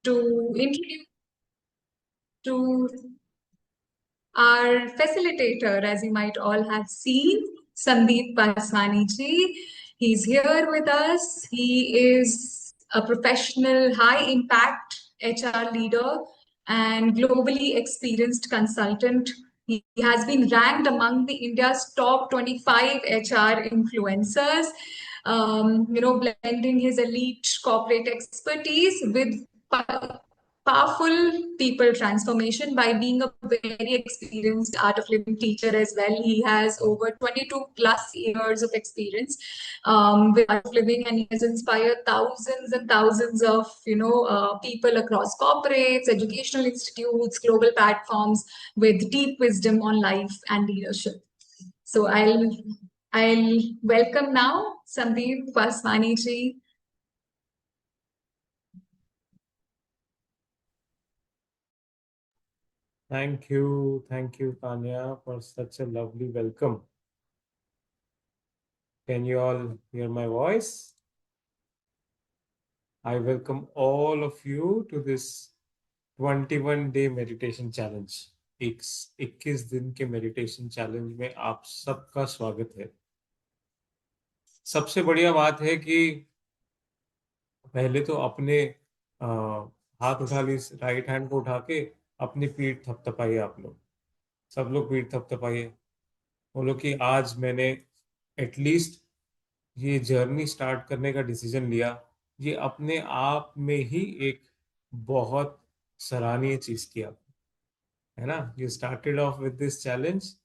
to introduce to our facilitator, as you might all have seen, Sandeep Paswani ji. He's here with us. He is a professional, high impact HR leader and globally experienced consultant. He has been ranked among the India's top 25 HR influencers, blending his elite corporate expertise with powerful people transformation by being a very experienced art of living teacher as well. He has over 22 plus years of experience with art of living, and he has inspired thousands and thousands of people across corporates, educational institutes, global platforms with deep wisdom on life and leadership. So I'll welcome now Sandeep Vaswani ji. Thank you, Tanya, for such a lovely welcome. Can you all hear my voice? I welcome all of you to this 21-day meditation challenge. 21 दिन के meditation challenge में आप सबका स्वागत है। सबसे बढ़िया बात है कि पहले तो अपने हाथ उठा ली, राइट हैंड को उठा के अपनी पीठ थपथपाइए। आप लोग सब लोग पीठ थपथपाइए। बोलो कि आज मैंने एटलीस्ट ये जर्नी स्टार्ट करने का डिसीजन लिया। ये अपने आप में ही एक बहुत सराहनीय चीज किया, है ना। You started off with this challenge.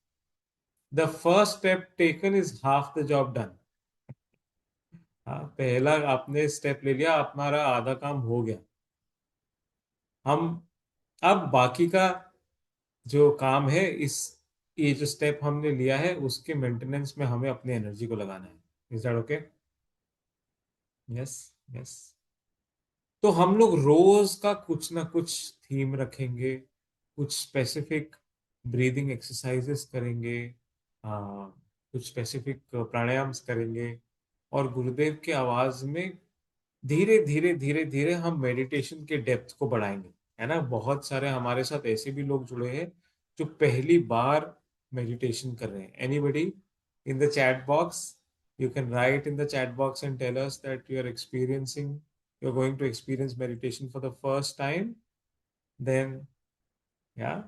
The first step taken is half the job done. हाँ, पहला आपने स्टेप ले लिया, हमारा आधा काम हो गया। हम अब बाकी का जो काम है, ये जो स्टेप हमने लिया है उसके मेंटेनेंस में हमें अपनी एनर्जी को लगाना है। Is that okay? Yes, yes. तो हम लोग रोज का कुछ ना कुछ थीम रखेंगे, कुछ स्पेसिफिक ब्रीदिंग एक्सरसाइजेस करेंगे, कुछ स्पेसिफिक प्राणायाम्स करेंगे, और गुरुदेव की आवाज में धीरे धीरे धीरे धीरे हम मेडिटेशन के डेप्थ को बढ़ाएंगे, है ना। बहुत सारे हमारे साथ ऐसे भी लोग जुड़े हैं जो पहली बार मेडिटेशन कर रहे हैं। Anybody in the chat box, you can write in the chat box and tell us that you're going to experience meditation for the first time. Then yeah,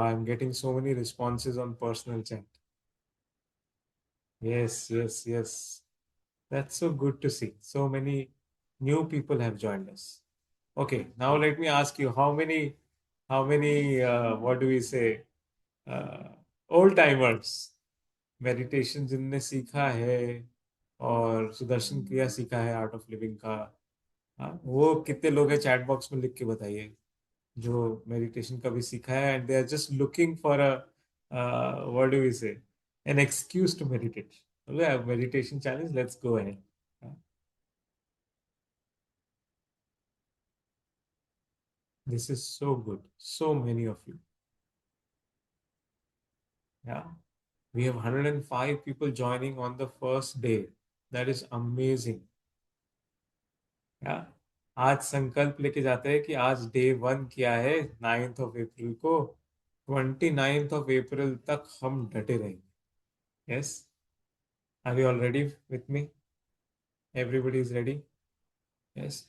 I'm getting so many responses on personal chat. Yes, that's so good to see. So many new people have joined us. Okay, now let me ask you, how many what do we say, uh, old timers meditation जिनने सीखा है और सुदर्शन क्रिया सीखा है art of living का? हाँ, वो कितने लोग हैं? चैट बॉक्स में लिख के बताइए जो मेडिटेशन का भी सीखा है and they are just looking for a what do we say, an excuse to meditate. Meditation challenge, let's go ahead. This is so good, so many of you. Yeah, we have 105 people joining on the first day. That is amazing. Yeah. आज संकल्प लेके जाते हैं कि आज day 1 किया है 9th of April को, 29th ऑफ अप्रैल तक हम डटे रहेंगे। Yes, are you all ready with me? Everybody is ready? Yes.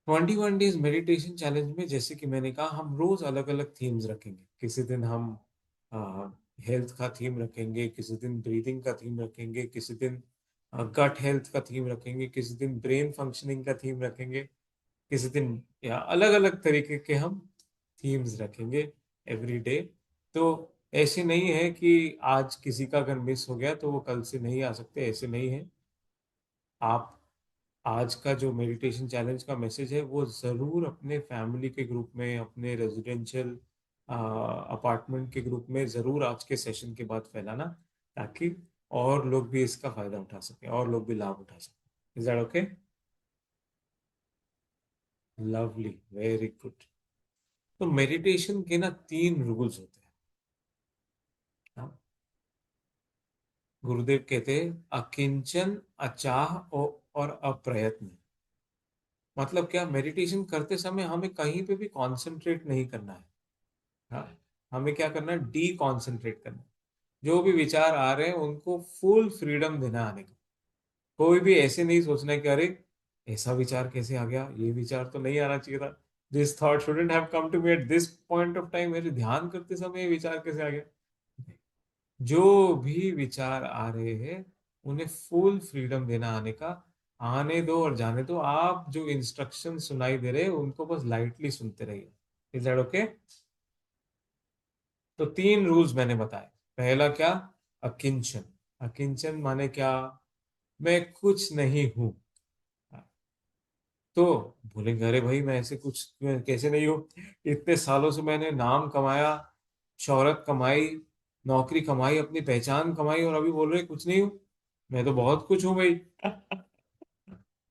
21 days meditation challenge में, जैसे कि मैंने कहा, हम रोज अलग अलग थीम्स रखेंगे। किसी दिन हम हेल्थ का थीम रखेंगे, किसी दिन ब्रीदिंग का थीम रखेंगे, किसी दिन गट हेल्थ का थीम रखेंगे, किसी दिन ब्रेन फंक्शनिंग का थीम रखेंगे, किसी दिन, या अलग अलग तरीके के हम थीम्स रखेंगे एवरी डे। तो ऐसे नहीं है कि आज किसी का अगर मिस हो गया तो वो कल से नहीं आ सकते, ऐसे नहीं है। आप आज का जो मेडिटेशन चैलेंज का मैसेज है वो ज़रूर अपने फैमिली के ग्रुप में, अपने रेजिडेंशियल अपार्टमेंट के ग्रुप में ज़रूर आज के सेशन के बाद फैलाना, ताकि और लोग भी इसका फायदा उठा सकें, और लोग भी लाभ उठा सकें। Is that okay? Lovely, very good. तो मेडिटेशन के ना 3 रूल्स होते हैं। हाँ? गुरुदेव कहते हैं अकिंचन, अचाह और अप्रयत्न। मतलब क्या, मेडिटेशन करते समय हमें कहीं पे भी कॉन्सेंट्रेट नहीं करना है। हाँ, हमें क्या करना है, डी कॉन्सेंट्रेट करना है। जो भी विचार आ रहे हैं उनको फुल फ्रीडम देना आने का। कोई भी ऐसे नहीं सोचना है कि अरे ऐसा विचार कैसे आ गया, ये विचार तो नहीं आना चाहिए था, this thought shouldn't have come to me at this point of time, मेरे ध्यान करते समय ये विचार कैसे आ गया। जो भी विचार आ रहे हैं उन्हें फुल फ्रीडम देना आने का। आने दो और जाने दो, आप जो इंस्ट्रक्शन सुनाई दे रहे हैं उनको बस लाइटली सुनते रहिए। Is that okay? तो 3 रूल्स मैंने बताए। पहला क्या, अकिंचन। अकिंचन माने क्या, मैं कुछ नहीं हूं। तो बोलेंगे अरे भाई मैं ऐसे कुछ मैं कैसे नहीं हूं, इतने सालों से मैंने नाम कमाया, शोहरत कमाई, नौकरी कमाई, अपनी पहचान कमाई, और अभी बोल रहे कुछ नहीं हूं। मैं तो बहुत कुछ हूं भाई।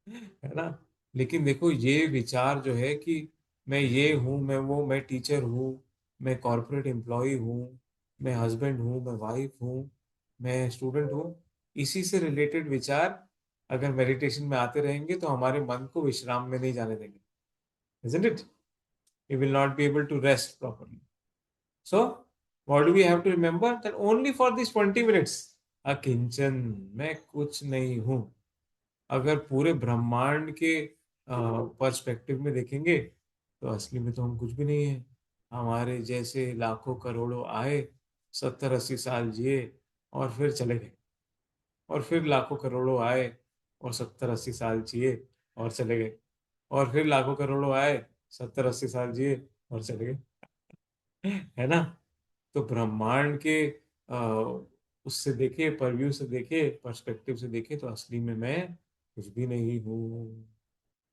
है ना? लेकिन देखो ये विचार जो है कि मैं ये हूँ, मैं वो, मैं टीचर हूँ, मैं कॉर्पोरेट एम्प्लॉय हूँ, मैं हस्बैंड हूँ, मैं वाइफ हूँ, मैं स्टूडेंट हूँ, इसी से रिलेटेड विचार अगर मेडिटेशन में आते रहेंगे तो हमारे मन को विश्राम में नहीं जाने देंगे। Isn't it? We will not be able to rest properly. So, what do we have to remember? That only for these 20 minutes, अकिंचन, मैं कुछ नहीं हूं। अगर पूरे ब्रह्मांड के पर्सपेक्टिव में देखेंगे तो असली में तो हम कुछ भी नहीं है। हमारे जैसे लाखों करोड़ों आए, 70-80 साल जिए और फिर चले गए, और फिर लाखों करोड़ों आए और 70-80 साल जिए और चले गए, और फिर लाखों करोड़ों आए, 70-80 साल जिए और चले गए। है ना? तो ब्रह्मांड के उससे देखे, परव्यू से देखे, पर्सपेक्टिव से देखे तो असली में मैं कुछ भी नहीं हूँ।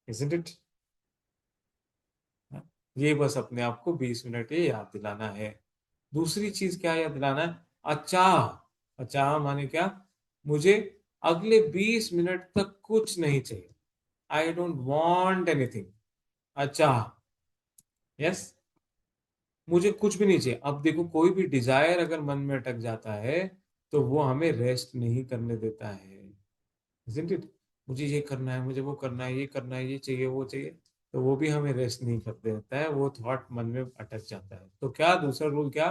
Isn't it? ये बस अपने आप को 20 मिनट ये याद दिलाना है। दूसरी चीज क्या याद दिलाना है, अचाह। अचाह माने क्या, मुझे अगले 20 मिनट तक कुछ नहीं चाहिए। I don't want anything. अचाह, यस, मुझे कुछ भी नहीं चाहिए। अब देखो कोई भी डिजायर अगर मन में अटक जाता है तो वो हमें रेस्ट नहीं करने देता है। Isn't it? मुझे ये करना है, मुझे वो करना है, ये करना है, ये चाहिए, वो चाहिए, तो वो भी हमें रेस्ट नहीं कर देता है, वो थॉट मन में अटक जाता है। तो क्या दूसरा रूल क्या,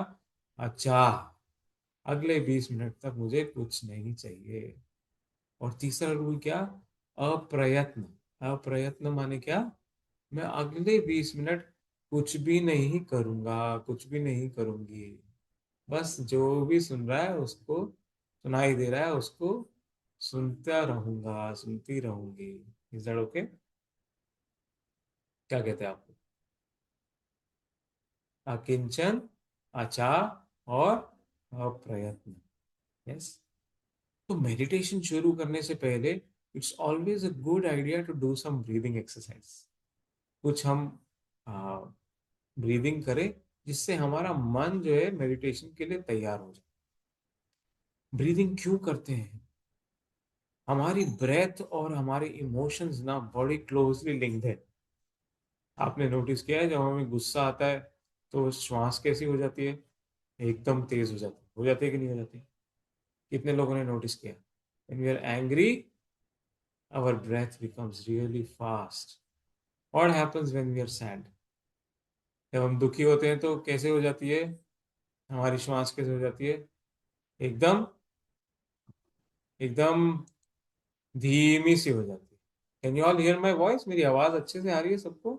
अच्छा, अगले 20 मिनट तक मुझे कुछ नहीं चाहिए। और तीसरा रूल क्या, अप्रयत्न। अप्रयत्न माने क्या, मैं अगले 20 मिनट कुछ भी नहीं करूंगा, कुछ भी नहीं करूंगी। बस जो भी सुन रहा है उसको, सुनाई दे रहा है उसको सुनता रहूंगा, सुनती रहूंगी। Is that okay? क्या कहते हैं आपको? अकिंचन, अचा और अप्रयत्न। यस। तो मेडिटेशन शुरू करने से पहले it's always a good idea to do some breathing exercise. कुछ हम ब्रीदिंग करें जिससे हमारा मन जो है मेडिटेशन के लिए तैयार हो जाए। ब्रीदिंग क्यों करते हैं? हमारी ब्रेथ और हमारे इमोशंस ना बड़ी क्लोजली लिंक्ड है। आपने नोटिस किया है जब हमें गुस्सा आता है तो श्वास कैसी हो जाती है, एकदम तेज हो जाती है कि नहीं हो जाती? कितने लोगों ने नोटिस किया? When we are angry, our breath becomes really fast. What happens when we are sad? जब हम दुखी होते हैं तो कैसे हो जाती है हमारी श्वास, कैसे हो जाती है? एकदम एकदम धीमी सी हो जाती है। Can you all here my voice? मेरी आवाज अच्छे से आ रही है सबको?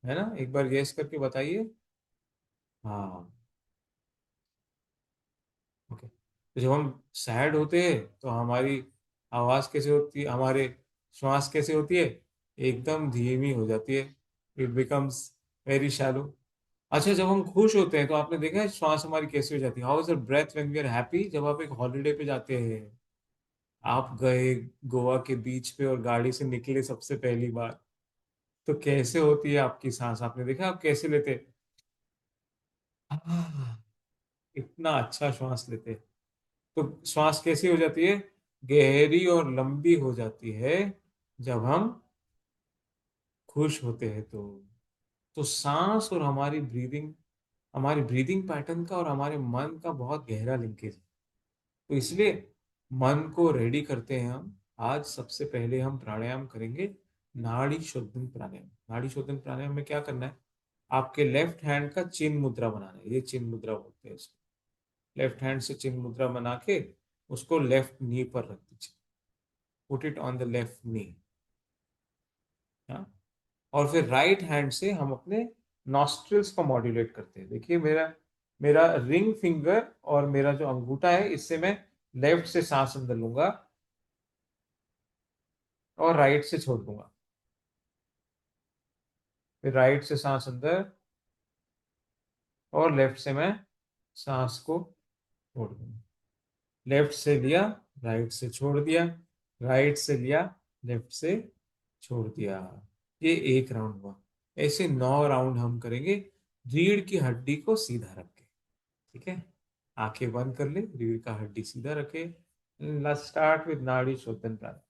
है ना? एक बार गेस करके बताइए। हाँ, ओके। तो जब हम सैड होते हैं तो हमारी आवाज कैसे होती है, हमारे श्वास कैसे होती है? एकदम धीमी हो जाती है। It becomes very shallow. अच्छा, जब हम खुश होते हैं तो आपने देखा है श्वास हमारी कैसे हो जाती है? How is the breath when we are happy? जब आप एक हॉलिडे पे जाते हैं, आप गए गोवा के बीच पे और गाड़ी से निकले सबसे पहली बार, तो कैसे होती है आपकी सांस? आपने देखा आप कैसे लेते हैं? आह, इतना अच्छा श्वास लेते हैं। तो श्वास कैसी हो जाती है? गहरी और लंबी हो जाती है जब हम खुश होते हैं। तो सांस और हमारी ब्रीदिंग पैटर्न का और हमारे मन का बहुत गहरा लिंकेज है। तो इसलिए मन को रेडी करते हैं हम। आज सबसे पहले हम प्राणायाम करेंगे नाड़ी शोधन प्राणायाम। नाड़ी शोधन प्राणायाम में क्या करना है, आपके लेफ्ट हैंड का चिन्ह मुद्रा बनाना है, ये चिन्ह मुद्रा बोलते हैं इसको। लेफ्ट हैंड से चिन्ह मुद्रा बना के उसको लेफ्ट नी पर रख दीजिए, put it on the left नी। हाँ, और फिर राइट हैंड से हम अपने नॉस्ट्रिल्स को मॉड्यूलेट करते हैं। देखिए मेरा मेरा रिंग फिंगर और मेरा जो अंगूठा है, इससे मैं लेफ्ट से सांस अंदर लूंगा और राइट से छोड़ दूंगा, फिर राइट से सांस अंदर और लेफ्ट से मैं सांस को छोड़ दूंगा। लेफ्ट से लिया, राइट से छोड़ दिया, राइट से लिया, लेफ्ट से छोड़ दिया। ये एक राउंड हुआ। ऐसे 9 राउंड हम करेंगे, रीढ़ की हड्डी को सीधा रख के। ठीक है, आंखें बंद कर ले, रीढ़ का हड्डी सीधा रखे। लेट्स स्टार्ट विद नाड़ी शोधन प्राणायाम।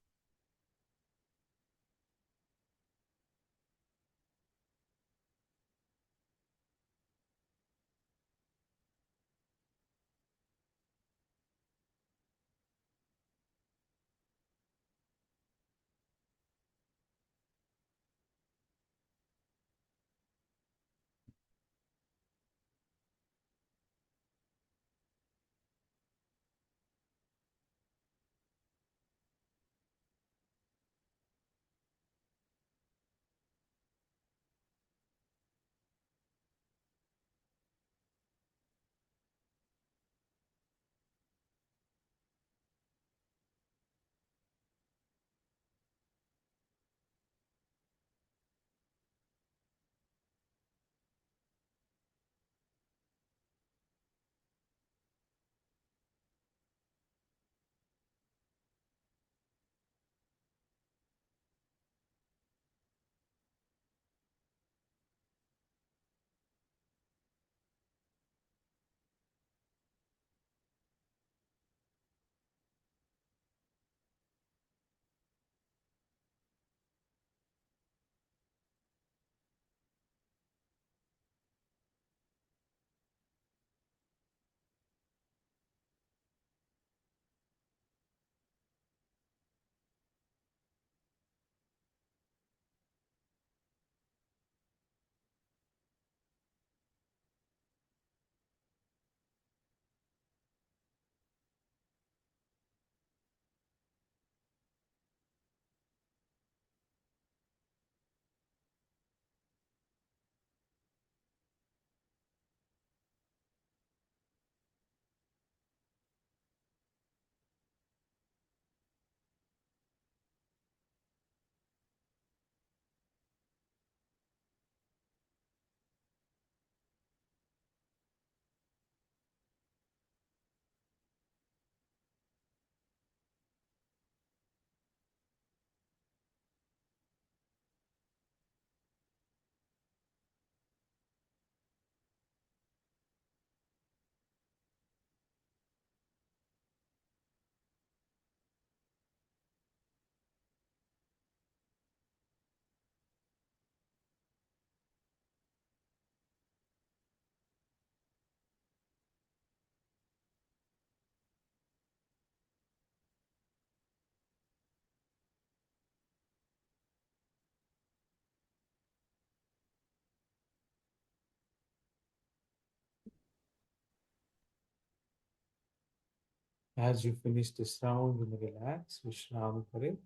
As you finish this round, relax, विश्राम करें,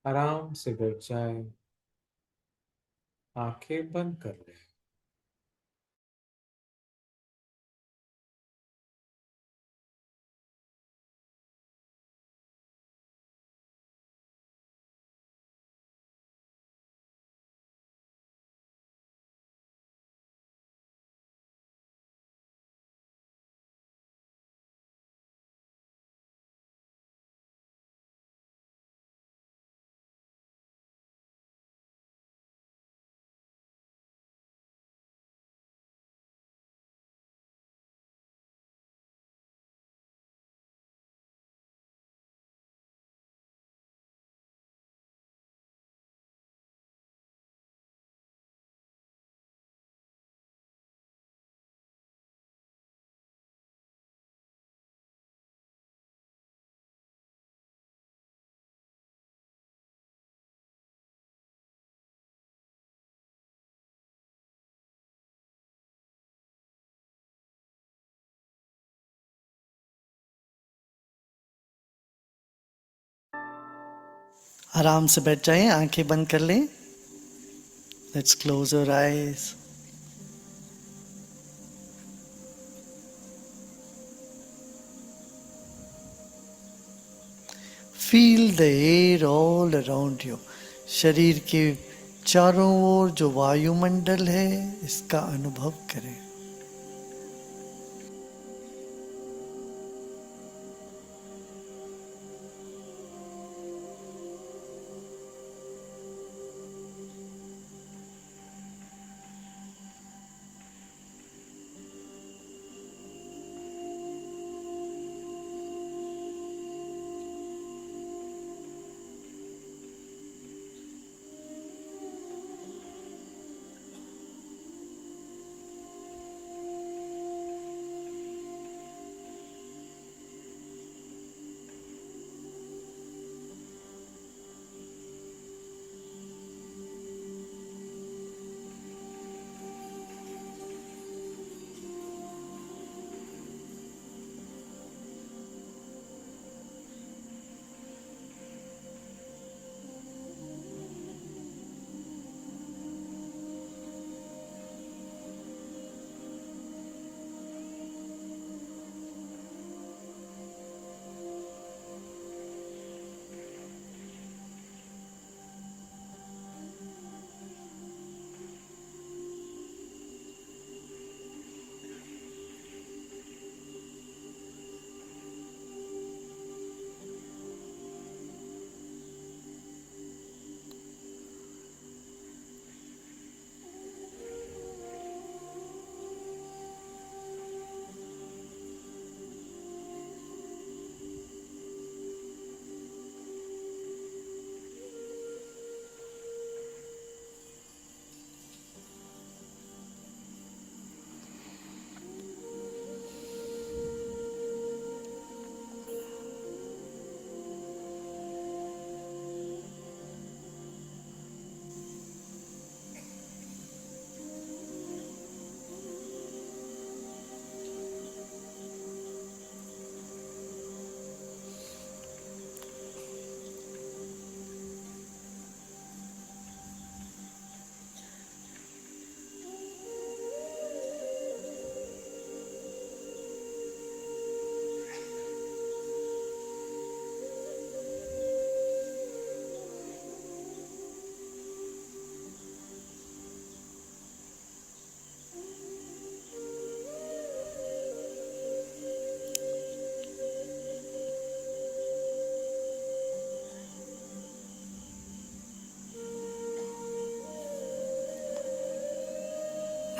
आराम से बैठ जाए, आंखें बंद कर ले। आराम से बैठ जाएं, आंखें बंद कर लें. Let's close your eyes. Feel the air all around you. शरीर के चारों ओर जो वायुमंडल है इसका अनुभव करें.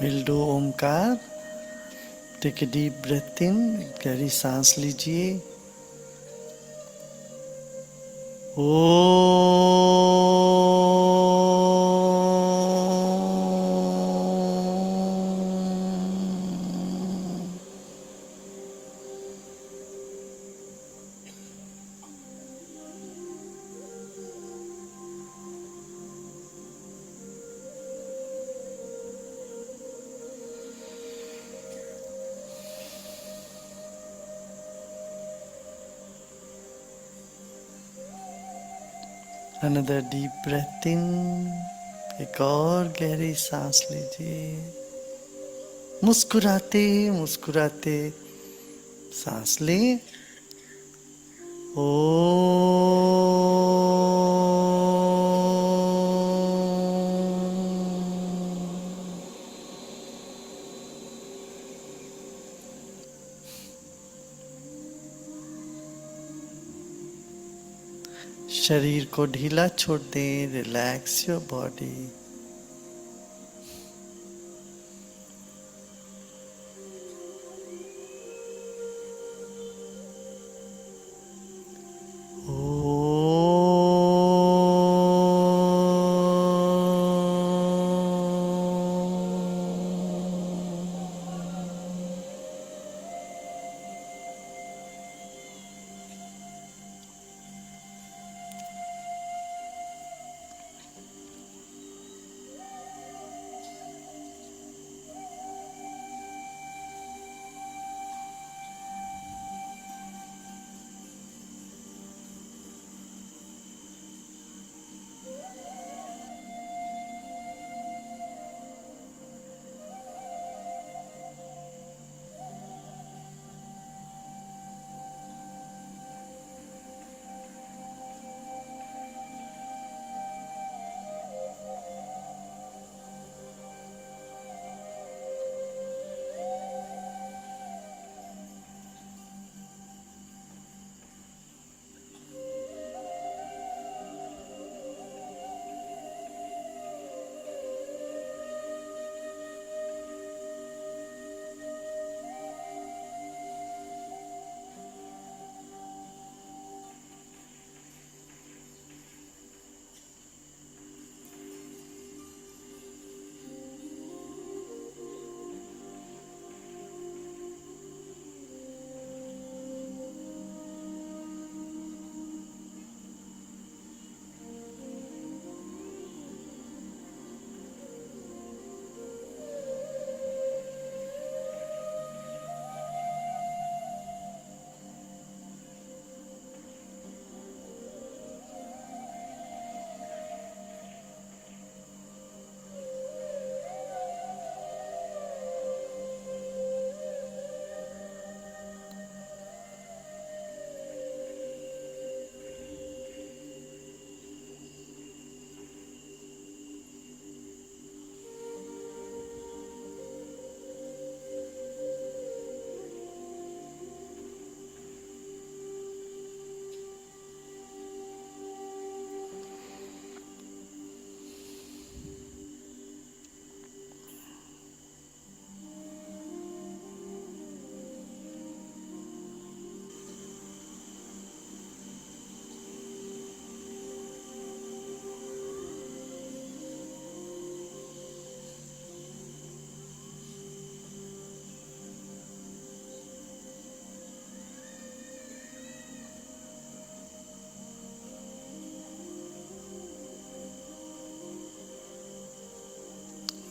We'll do Omkar. Take a deep breath in. गहरी सांस लीजिए. Another deep breath in. एक और गहरी सांस लीजिए. मुस्कुराते मुस्कुराते सांस लें. ओ शरीर को ढीला छोड़ दें. Relax your body.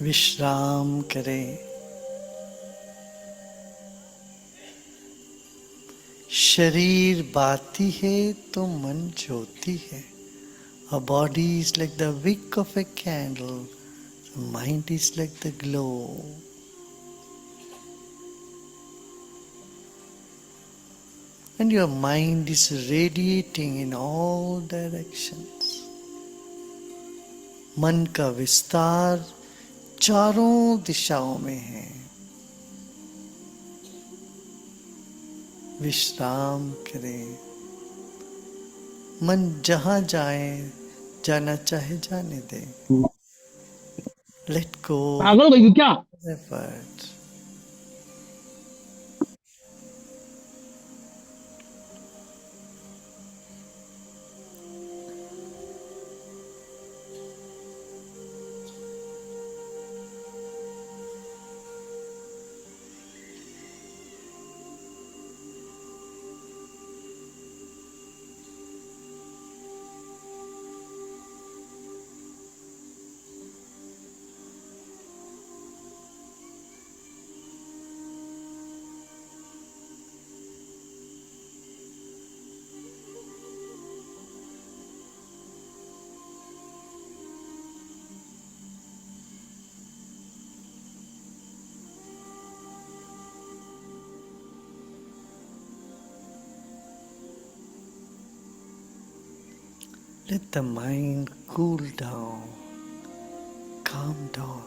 विश्राम करें। शरीर बाती है तो मन ज्योति है। Our body is like the wick of a candle. The mind is like the glow. And your mind is radiating in all directions. मन का विस्तार चारों दिशाओं में है। विश्राम करें। मन जहां जाए, जाना चाहे जाने दे। Let go पागल हो गई क्या? of effort. Let the mind cool down, calm down.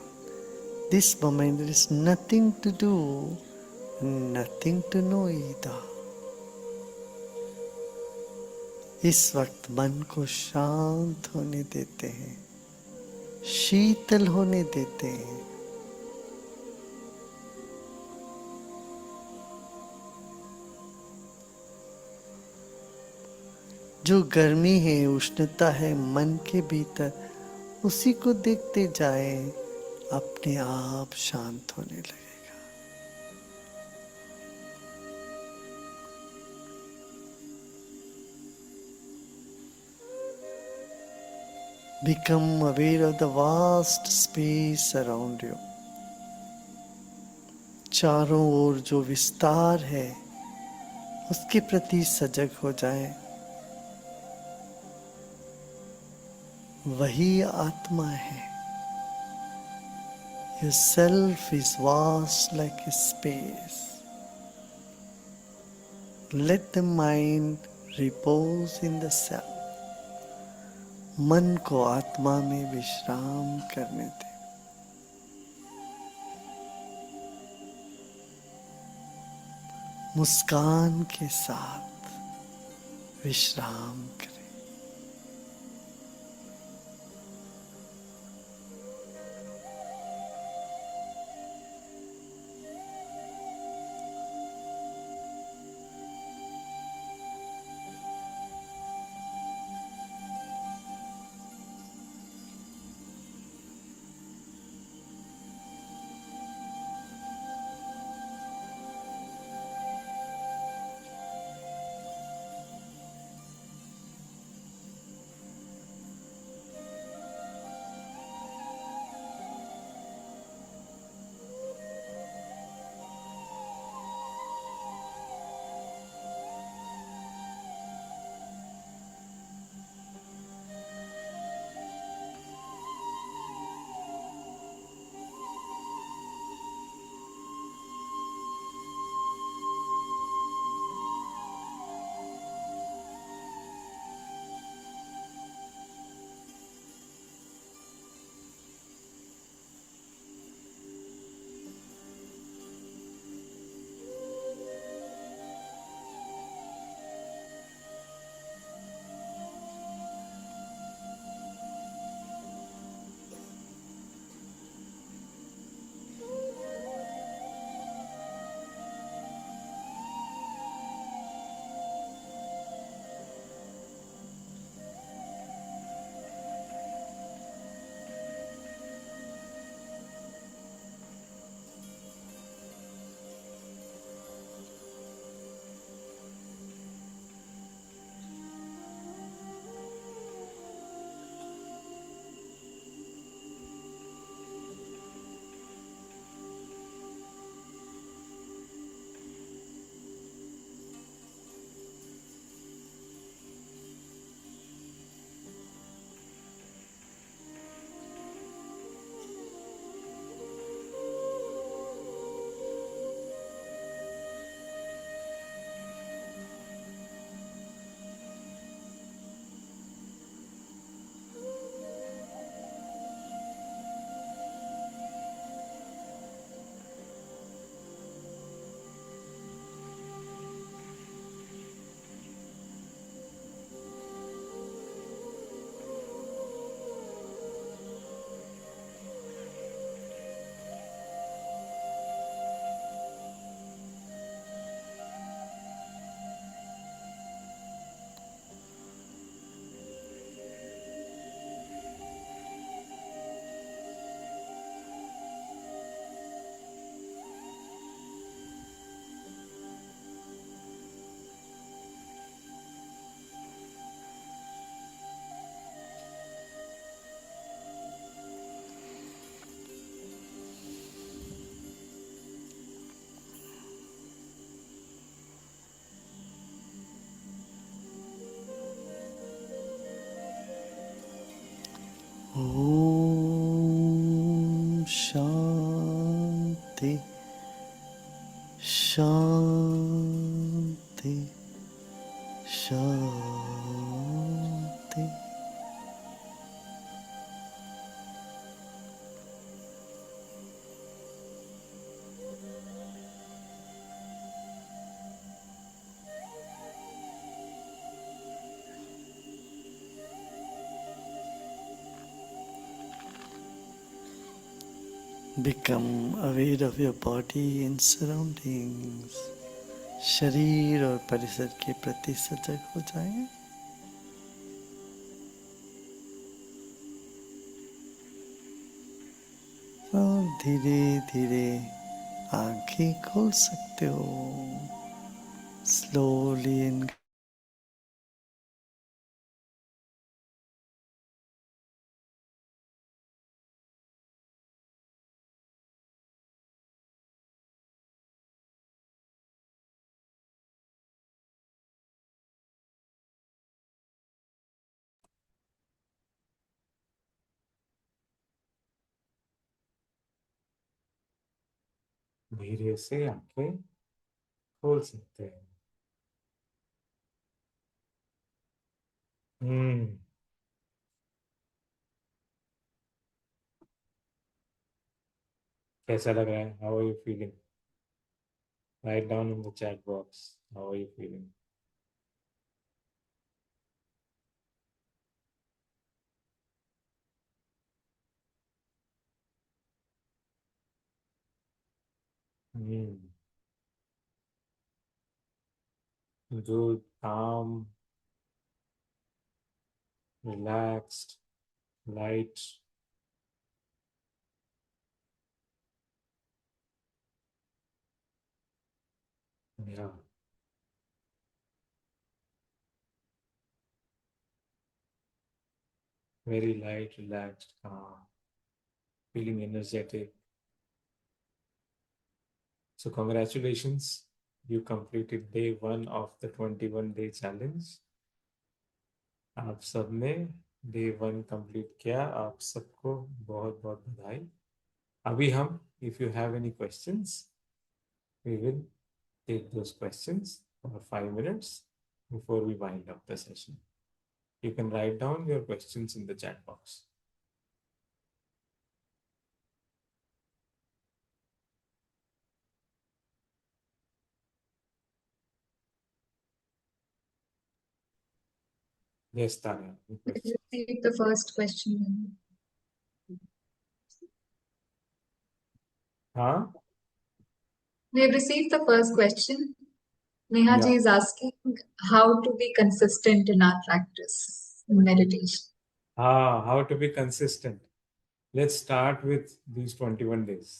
This moment there is nothing to do, nothing to know either. इस वक्त मन को शांत होने देते हैं, शीतल होने देते हैं। जो गर्मी है, उष्णता है मन के भीतर, उसी को देखते जाए, अपने आप शांत होने लगेगा। Become aware of the vast space around you. चारों ओर जो विस्तार है, उसके प्रति सजग हो जाएं। वही आत्मा है। Your self is vast like a space. Let the mind repose in the self. मन को आत्मा में विश्राम करने दें। मुस्कान के साथ विश्राम करें। Shanti, Shanti, Shanti. Become aware of your body and surroundings. शरीर और परिसर के प्रति सजग हो जाएं। और धीरे धीरे आंखें खोल सकते हो। स्लोली इन धीरे से आंखें खोल सकते हैं। कैसा लग रहा है? How are you feeling? Write down in the chat box, how are you feeling? जो calm, relaxed, light. Yeah. Very light, relaxed, calm, feeling energetic. So congratulations, you completed day 1 of the 21-day challenge. आप सबने day 1 complete किया, आप सबको बहुत बहुत बधाई। अभी हम, if you have any questions, we will take those questions for 5 minutes before we wind up the session. You can write down your questions in the chat box. Yes, Tanya. Received the first question. Huh? We have received the first question. Neha ji Yeah. is asking how to be consistent in our practice in meditation. How to be consistent. Let's start with these 21 days.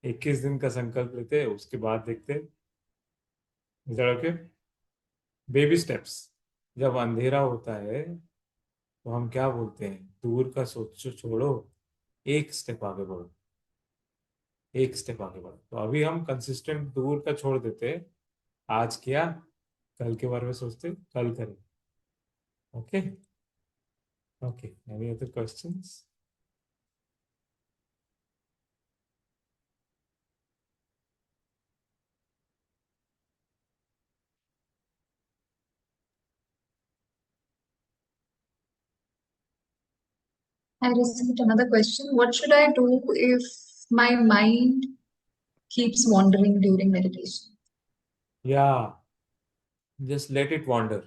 21 दिन का संकल्प लेते हैं, उसके बाद देखते हैं। Is that okay? Baby steps. जब अंधेरा होता है तो हम क्या बोलते हैं? दूर का सोचो, छोड़ो, एक स्टेप आगे बढ़ो, एक स्टेप आगे बढ़ो। तो अभी हम कंसिस्टेंट दूर का छोड़ देते हैं। आज किया, कल के बारे में सोचते, कल करें। Okay okay, any other questions? I received another question. What should I do if my mind keeps wandering during meditation? Yeah, just let it wander.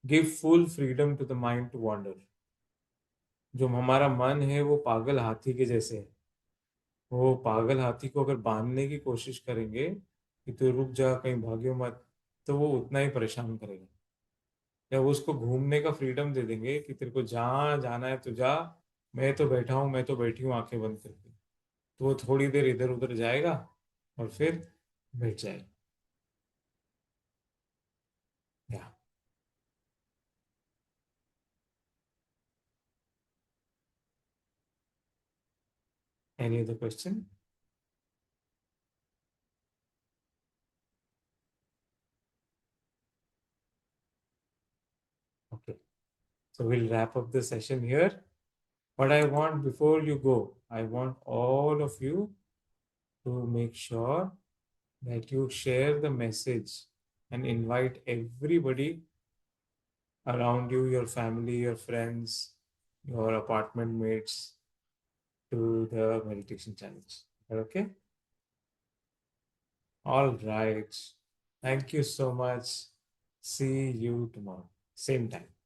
Give full freedom to the mind to wander. जो हमारा मन है वो पागल हाथी के जैसे है। वो पागल हाथी को अगर बांधने की कोशिश करेंगे कि तू रुक जा, कहीं भागियो मत, तो वो उतना ही परेशान करेगा। जब उसको घूमने का फ्रीडम दे देंगे कि तेरे को जहाँ जाना है तो जा, मैं तो बैठा हूँ, मैं तो बैठी हूँ आंखें बंद करके, तो वो थोड़ी देर इधर उधर जाएगा और फिर बैठ जाएगा। या any other question? Okay, so we'll wrap up the session here. But I want, before you go, I want all of you to make sure that you share the message and invite everybody around you, your family, your friends, your apartment mates, to the meditation challenge. Okay? All right. Thank you so much. See you tomorrow. Same time.